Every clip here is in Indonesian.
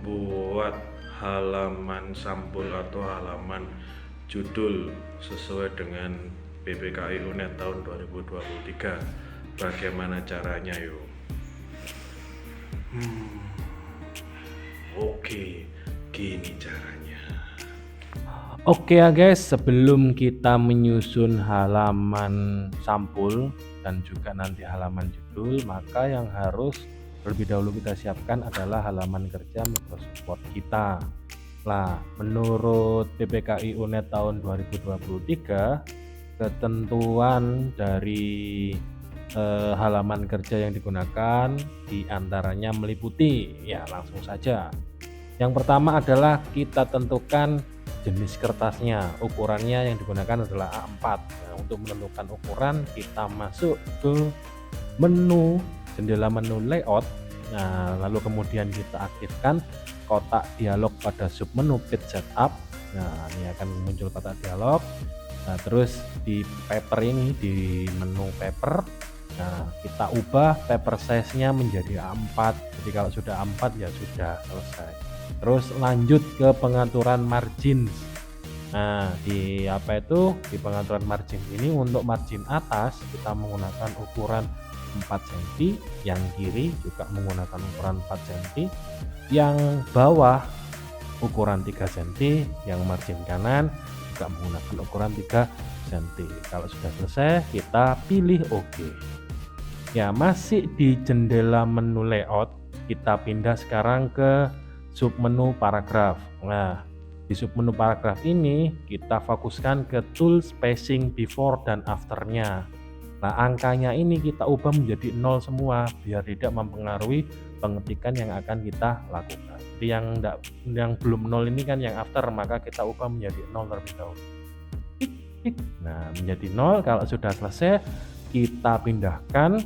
buat halaman sampul atau halaman judul sesuai dengan PPKI UNED tahun 2023. Bagaimana caranya yuk? Oke, gini caranya. Oke ya guys, sebelum kita menyusun halaman sampul dan juga nanti halaman judul, maka yang harus terlebih dahulu kita siapkan adalah halaman kerja Microsoft Word kita. Nah, menurut PPKI UNED tahun 2023, ketentuan dari halaman kerja yang digunakan diantaranya meliputi, ya langsung saja. Yang pertama adalah kita tentukan jenis kertasnya, ukurannya yang digunakan adalah A4. Nah, untuk menentukan ukuran kita masuk ke menu, jendela menu layout. Nah, lalu kemudian kita aktifkan kotak dialog pada submenu page setup. Nah, ini akan muncul kotak dialog. Nah, terus di paper ini, di menu paper, nah kita ubah paper size-nya menjadi A4. Jadi kalau sudah A4 ya sudah selesai. Terus lanjut ke pengaturan margin. Nah, di pengaturan margin ini, untuk margin atas kita menggunakan ukuran 4 cm, yang kiri juga menggunakan ukuran 4 cm, yang bawah ukuran 3 cm, yang margin kanan juga menggunakan ukuran 3 cm. Kalau sudah selesai, kita pilih OK. Ya, masih di jendela menu layout, kita pindah sekarang ke submenu paragraf. Nah, di submenu paragraf ini kita fokuskan ke tool spacing before dan afternya. Nah, angkanya ini kita ubah menjadi 0 semua biar tidak mempengaruhi pengetikan yang akan kita lakukan. Jadi yang belum 0 ini kan yang after, maka kita ubah menjadi 0 terlebih dahulu. Nah, menjadi 0. Kalau sudah selesai, kita pindahkan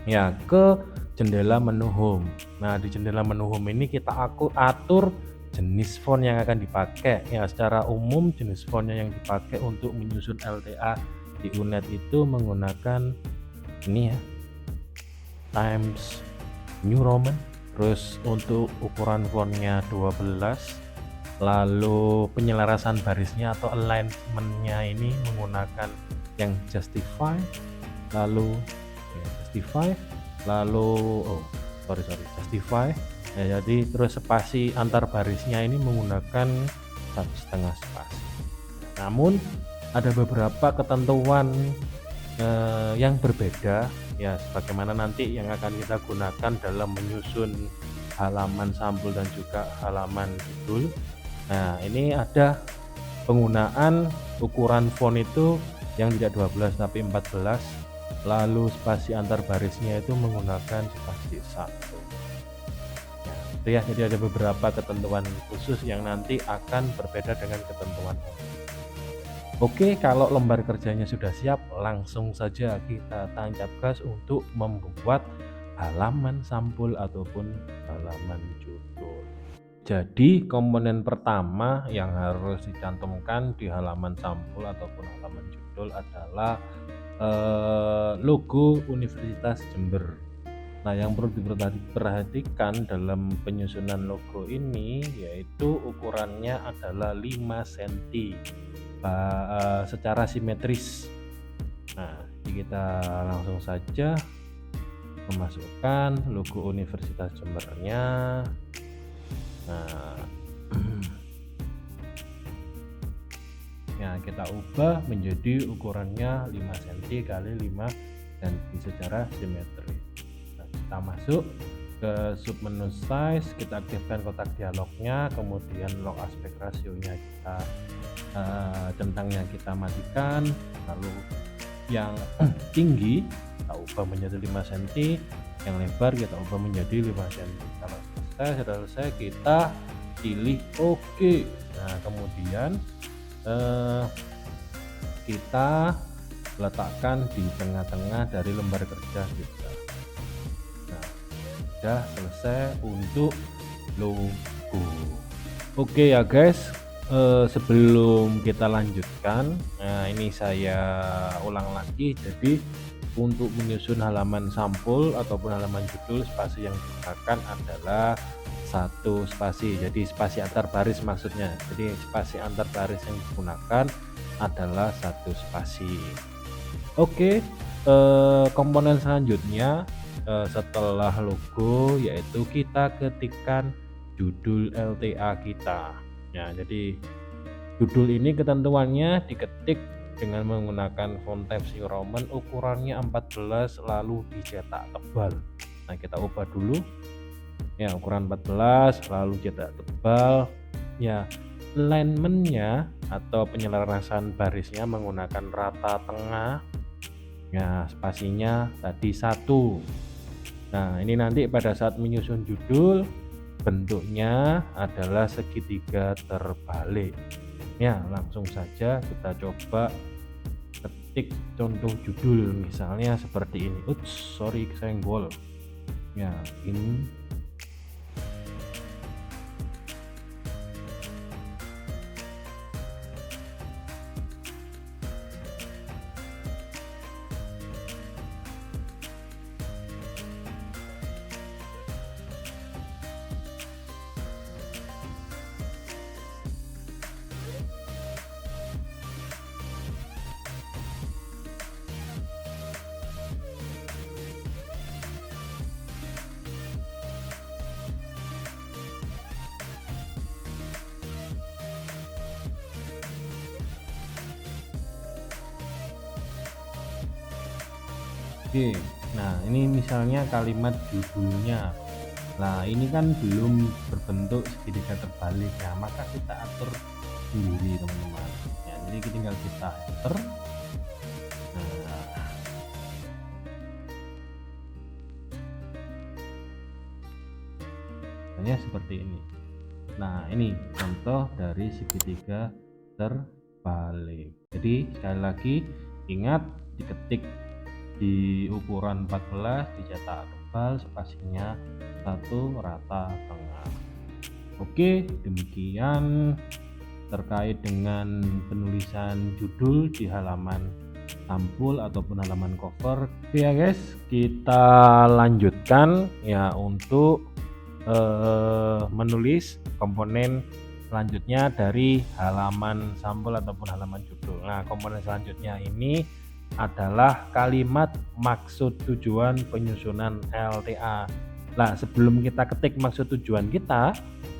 ya ke jendela menu home. Nah, di jendela menu home ini kita atur jenis font yang akan dipakai. Ya, secara umum jenis fontnya yang dipakai untuk menyusun LTA di UNED itu menggunakan ini ya, Times New Roman. Terus untuk ukuran fontnya 12. Lalu penyelarasan barisnya atau alignmentnya ini menggunakan yang Justify. Lalu Justify, lalu Justify. Ya, jadi terus spasi antar barisnya ini menggunakan 1,5 spasi. Namun ada beberapa ketentuan yang berbeda ya, sebagaimana nanti yang akan kita gunakan dalam menyusun halaman sampul dan juga halaman judul. Nah, ini ada penggunaan ukuran font itu yang tidak 12 tapi 14. Lalu spasi antar barisnya itu menggunakan spasi 1. Ya, itu ya, jadi ada beberapa ketentuan khusus yang nanti akan berbeda dengan ketentuan. Oke, kalau lembar kerjanya sudah siap, langsung saja kita tancap gas untuk membuat halaman sampul ataupun halaman judul. Jadi komponen pertama yang harus dicantumkan di halaman sampul ataupun halaman judul adalah logo Universitas Jember. Nah, yang perlu diperhatikan dalam penyusunan logo ini yaitu ukurannya adalah 5 cm secara simetris. Nah, jadi kita langsung saja memasukkan logo Universitas Jembernya. Nah, ya kita ubah menjadi ukurannya 5 cm kali 5 cm secara simetris. Nah, kita masuk ke submenu size, kita aktifkan kotak dialognya, kemudian lock aspect ratio-nya kita centangnya kita matikan, lalu yang tinggi kita ubah menjadi 5 cm, yang lebar kita ubah menjadi 5 cm. Kalau sudah selesai kita pilih OK. Nah, kemudian kita letakkan di tengah-tengah dari lembar kerja kita. Nah, sudah selesai untuk logo. Oke ya guys, sebelum kita lanjutkan, nah ini saya ulang lagi. Jadi untuk menyusun halaman sampul ataupun halaman judul, spasi yang digunakan adalah satu spasi. Jadi spasi antar baris maksudnya. Jadi spasi antar baris yang digunakan adalah satu spasi. Oke, komponen selanjutnya setelah logo yaitu kita ketikkan judul LTA kita. Ya, jadi judul ini ketentuannya diketik dengan menggunakan font Times New Roman, ukurannya 14 lalu dicetak tebal. Nah, kita ubah dulu. Ya, ukuran 14 lalu cetak tebal. Ya, alignmentnya atau penyelarasan barisnya menggunakan rata tengah. Ya, spasinya tadi 1. Nah, ini nanti pada saat menyusun judul bentuknya adalah segitiga terbalik. Ya, langsung saja kita coba ketik contoh judul, misalnya seperti ini. Sorry kesenggol. Ya, ini oke. Nah, ini misalnya kalimat judulnya. Nah, ini kan belum berbentuk segitiga terbalik. Nah, maka kita atur sendiri, teman-teman. Ya, jadi tinggal kita enter. Nah, hanya seperti ini. Nah, ini contoh dari segitiga terbalik. Jadi sekali lagi ingat, diketik di ukuran 14, dicetak tebal, spasinya 1, rata tengah. Oke, demikian terkait dengan penulisan judul di halaman sampul ataupun halaman cover. Oke ya guys, kita lanjutkan ya untuk menulis komponen selanjutnya dari halaman sampul ataupun halaman judul. Nah, komponen selanjutnya ini adalah kalimat maksud tujuan penyusunan LTA. Nah, sebelum kita ketik maksud tujuan kita,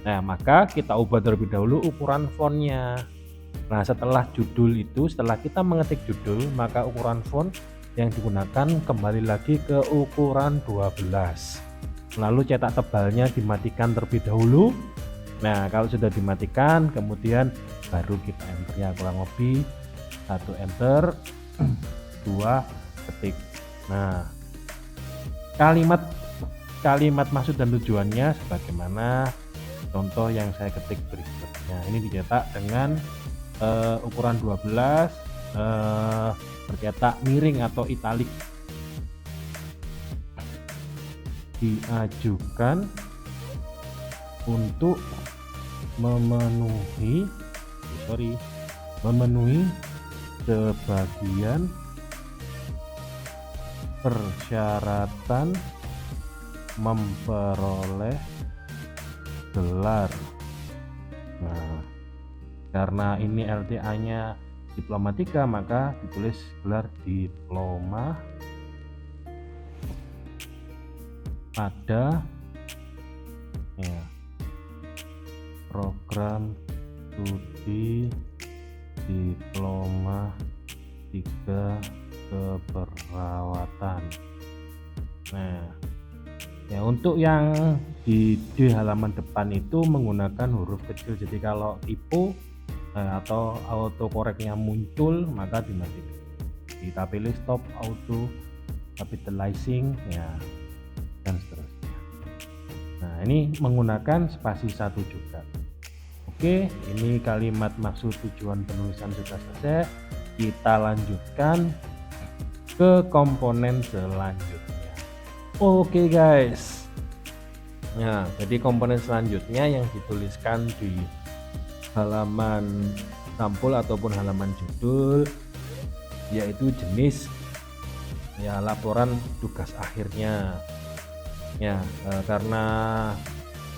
nah maka kita ubah terlebih dahulu ukuran fontnya. Nah, setelah kita mengetik judul, maka ukuran font yang digunakan kembali lagi ke ukuran 12. Lalu cetak tebalnya dimatikan terlebih dahulu. Nah, kalau sudah dimatikan, kemudian baru kita enter ya, kurang lebih 1 enter, 2 ketik. Nah, kalimat maksud dan tujuannya sebagaimana contoh yang saya ketik berikutnya. Ini dicetak dengan ukuran 12, bercetak miring atau italik. Diajukan untuk memenuhi sebagian persyaratan memperoleh gelar. Nah, karena ini LTA-nya Diplomatika, maka ditulis gelar diploma pada ya, program studi diploma 3 keperawatan. Nah, ya untuk yang di halaman depan itu menggunakan huruf kecil, jadi kalau typo atau autocorrectnya muncul maka dimatikan. Kita pilih stop auto capitalizing ya, dan seterusnya. Nah, ini menggunakan spasi 1 juga. Oke, ini kalimat maksud tujuan penulisan sudah selesai. Kita lanjutkan ke komponen selanjutnya. Oke guys, nah jadi komponen selanjutnya yang dituliskan di halaman sampul ataupun halaman judul yaitu jenis ya laporan tugas akhirnya. Ya, karena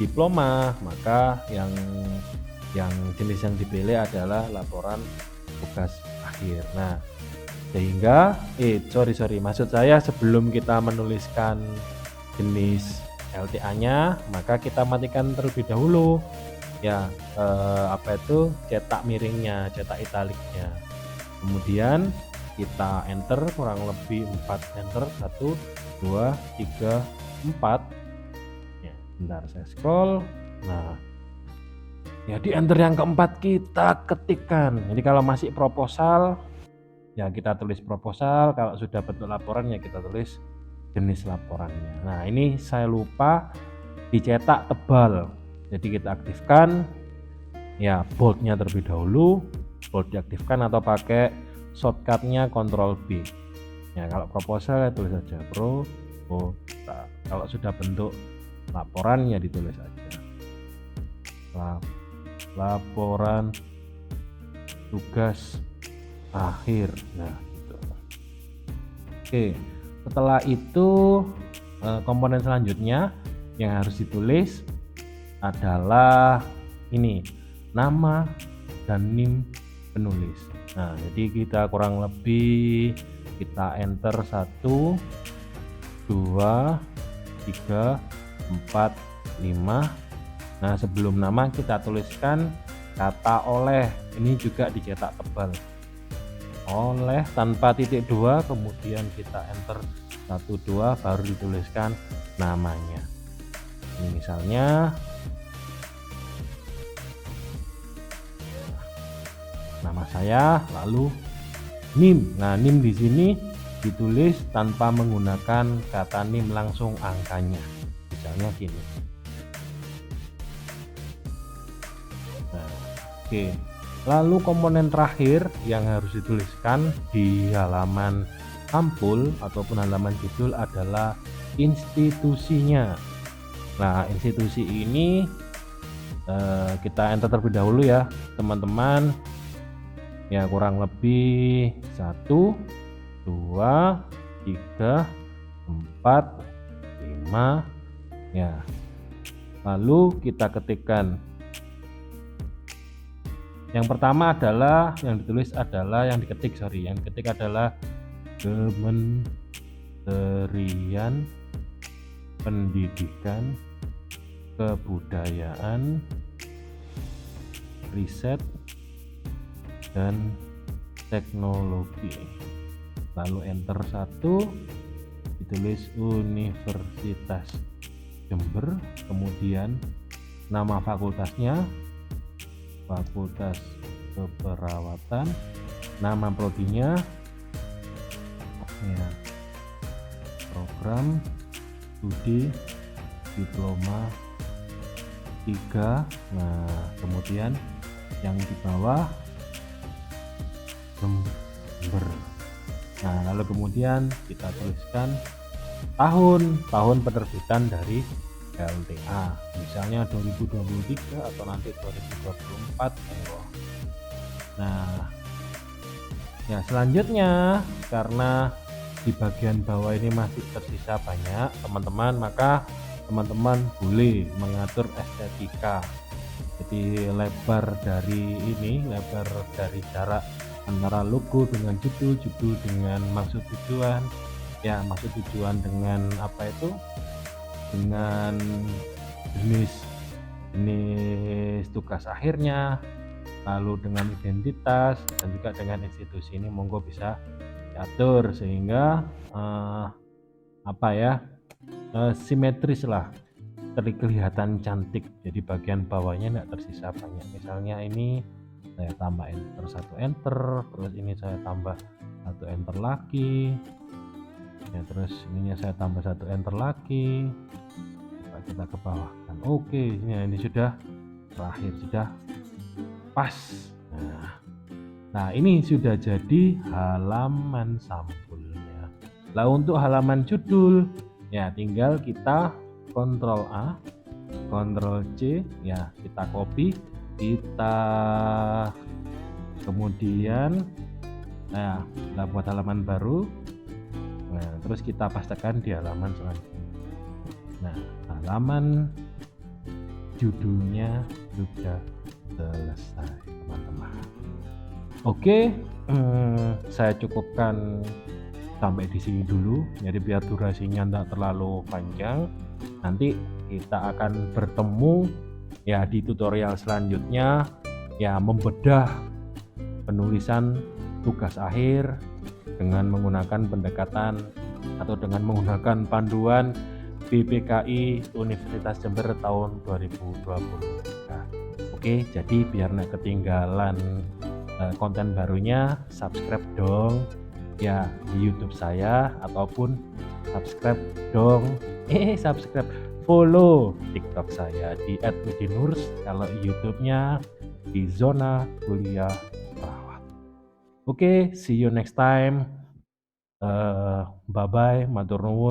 diploma maka yang jenis yang dipilih adalah laporan tugas akhir. Nah, sehingga maksud saya sebelum kita menuliskan jenis LTA-nya, maka kita matikan terlebih dahulu ya cetak miringnya, cetak italiknya. Kemudian kita enter kurang lebih 4 enter, 1 2 3 4 ya. Bentar saya scroll. Nah, ya di enter yang keempat kita ketikkan. Jadi kalau masih proposal ya kita tulis proposal, kalau sudah bentuk laporan ya kita tulis jenis laporannya. Nah, ini saya lupa dicetak tebal. Jadi kita aktifkan ya boldnya terlebih dahulu. Bold diaktifkan atau pakai shortcutnya Ctrl B. Ya, kalau proposal ya tulis saja kalau sudah bentuk laporan ya ditulis saja laporan tugas akhir. Nah, gitu. Oke, setelah itu komponen selanjutnya yang harus ditulis adalah ini, nama dan NIM penulis. Nah, jadi kita kurang lebih kita enter 1 2 3 4 5. Nah, sebelum nama kita tuliskan kata oleh. Ini juga dicetak tebal. Oleh tanpa titik 2, kemudian kita enter 1 2 baru dituliskan namanya. Ini misalnya nama saya, lalu NIM. Nah, NIM di sini ditulis tanpa menggunakan kata NIM, langsung angkanya. Misalnya gini. Nah, oke. Lalu komponen terakhir yang harus dituliskan di halaman sampul ataupun halaman judul adalah institusinya. Nah, institusi ini kita enter terlebih dahulu ya, teman-teman. Ya, kurang lebih 1 2 3 4 5 ya. Lalu kita ketikkan. Yang pertama adalah yang diketik adalah Kementerian Pendidikan, Kebudayaan, Riset dan Teknologi. Lalu enter 1, ditulis Universitas Jember, kemudian nama fakultasnya Fakultas Keperawatan, nama prodinya ya, program studi diploma 3. Nah, kemudian yang di bawah Jember. Nah, lalu kemudian kita tuliskan tahun penerbitan dari LTA, misalnya 2023 atau nanti 2024. Nah, ya selanjutnya karena di bagian bawah ini masih tersisa banyak teman-teman, maka teman-teman boleh mengatur estetika. Jadi lebar dari jarak antara logo dengan judul dengan maksud tujuan dengan dengan jenis tugas akhirnya, lalu dengan identitas dan juga dengan institusi. Ini monggo bisa diatur sehingga simetris lah, kelihatan cantik. Jadi bagian bawahnya tidak tersisa banyak. Misalnya ini saya tambah enter 1 enter, terus ini saya tambah 1 enter lagi ya, terus ininya saya tambah 1 enter lagi. Coba kita ke bawah kan. Oke, ini sudah terakhir, sudah pas. Nah, ini sudah jadi halaman sampulnya. Lah, untuk halaman judul ya tinggal kita Ctrl A, Ctrl C ya, kita copy, kita kemudian kita buat halaman baru, Nah, terus kita pastikan di halaman selanjutnya. Nah, halaman judulnya sudah selesai, teman-teman. Oke, saya cukupkan sampai di sini dulu. Jadi biar durasinya tidak terlalu panjang. Nanti kita akan bertemu ya di tutorial selanjutnya, ya membedah penulisan tugas akhir dengan menggunakan pendekatan atau dengan menggunakan panduan BPKI Universitas Jember tahun 2023. Oke, jadi biar nggak ketinggalan konten barunya, subscribe dong ya di YouTube saya, ataupun subscribe dong subscribe, follow TikTok saya di @udinurs, kalau YouTube-nya di Zona Kuliah Perawat. Oke, see you next time. Bye bye, matur nuwun.